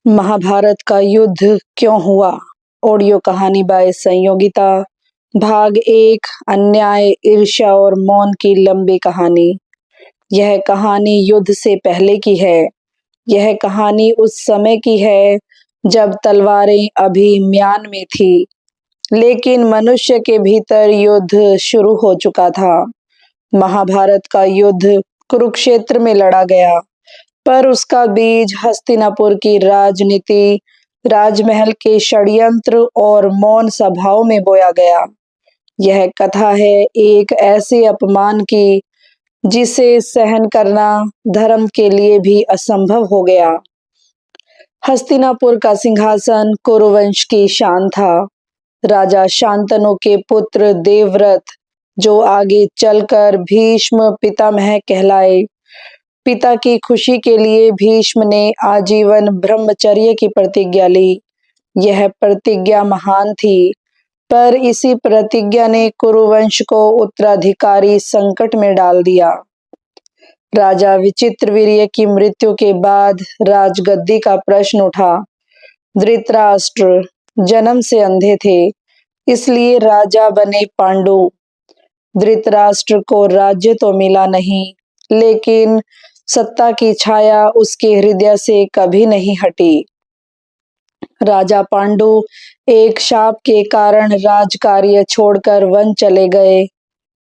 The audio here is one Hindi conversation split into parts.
महाभारत का युद्ध क्यों हुआ? ऑडियो कहानी बाय संयोगिता। भाग एक। अन्याय, ईर्ष्या और मौन की लंबी कहानी। यह कहानी युद्ध से पहले की है। यह कहानी उस समय की है जब तलवारें अभी म्यान में थी, लेकिन मनुष्य के भीतर युद्ध शुरू हो चुका था। महाभारत का युद्ध कुरुक्षेत्र में लड़ा गया, पर उसका बीज हस्तिनापुर की राजनीति, राजमहल के षड्यंत्र और मौन सभाओं में बोया गया। यह कथा है एक ऐसे अपमान की जिसे सहन करना धर्म के लिए भी असंभव हो गया। हस्तिनापुर का सिंहासन कुरुवंश की शान था। राजा शांतनु के पुत्र देवव्रत, जो आगे चलकर भीष्म पितामह कहलाए, पिता की खुशी के लिए भीष्म ने आजीवन ब्रह्मचर्य की प्रतिज्ञा ली। यह प्रतिज्ञा महान थी, पर इसी प्रतिज्ञा ने कुरुवंश को उत्तराधिकारी संकट में डाल दिया। राजा विचित्रवीर्य की मृत्यु के बाद राजगद्दी का प्रश्न उठा। धृतराष्ट्र जन्म से अंधे थे, इसलिए राजा बने पांडु। धृतराष्ट्र को राज्य तो मिला नहीं, लेकिन सत्ता की छाया उसके हृदय से कभी नहीं हटी। राजा पांडु एक शाप के कारण राजकार्य छोड़कर वन चले गए।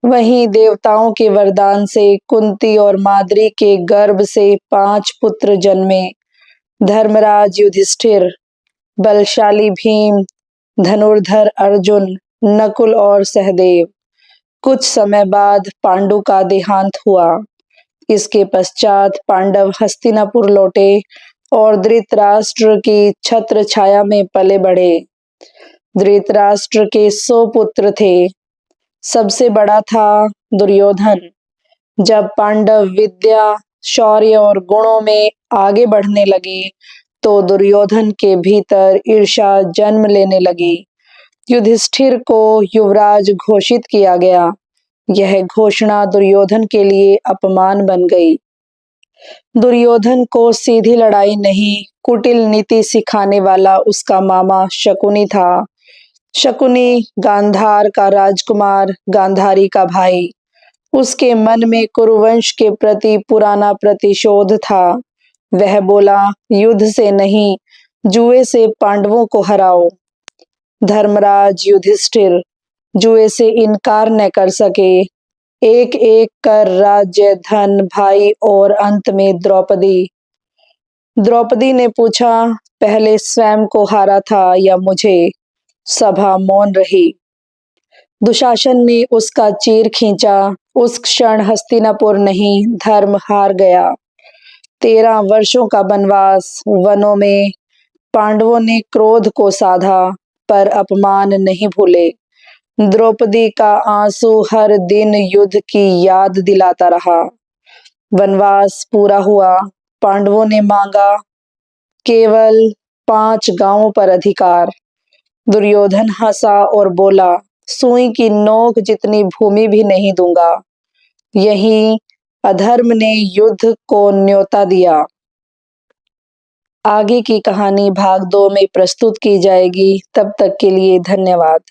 वहीं देवताओं के वरदान से कुंती और माद्री के गर्भ से 5 पुत्र जन्मे। धर्मराज युधिष्ठिर, बलशाली भीम, धनुर्धर अर्जुन, नकुल और सहदेव। कुछ समय बाद पांडु का देहांत हुआ। इसके पश्चात पांडव हस्तिनापुर लौटे और धृतराष्ट्र की छत्र छाया में पले बढ़े। धृतराष्ट्र के 100 पुत्र थे। सबसे बड़ा था दुर्योधन। जब पांडव विद्या, शौर्य और गुणों में आगे बढ़ने लगे, तो दुर्योधन के भीतर ईर्ष्या जन्म लेने लगी। युधिष्ठिर को युवराज घोषित किया गया। यह घोषणा दुर्योधन के लिए अपमान बन गई। दुर्योधन को सीधी लड़ाई नहीं, कुटिल नीति सिखाने वाला उसका मामा शकुनी था। शकुनी गांधार का राजकुमार, गांधारी का भाई। उसके मन में कुरुवंश के प्रति पुराना प्रतिशोध था। वह बोला, युद्ध से नहीं, जुए से पांडवों को हराओ। धर्मराज युधिष्ठिर जुए से इनकार न कर सके। एक एक कर राज्य, धन, भाई और अंत में द्रौपदी। द्रौपदी ने पूछा, पहले स्वयं को हारा था या मुझे? सभा मौन रही। दुशासन ने उसका चीर खींचा। उस क्षण हस्तिनापुर नहीं, धर्म हार गया। 13 वर्षों का वनवास। वनों में पांडवों ने क्रोध को साधा, पर अपमान नहीं भूले। द्रौपदी का आंसू हर दिन युद्ध की याद दिलाता रहा। वनवास पूरा हुआ। पांडवों ने मांगा केवल 5 गांवों पर अधिकार। दुर्योधन हंसा और बोला, सुई की नोक जितनी भूमि भी नहीं दूंगा। यहीं अधर्म ने युद्ध को न्योता दिया। आगे की कहानी भाग 2 में प्रस्तुत की जाएगी। तब तक के लिए धन्यवाद।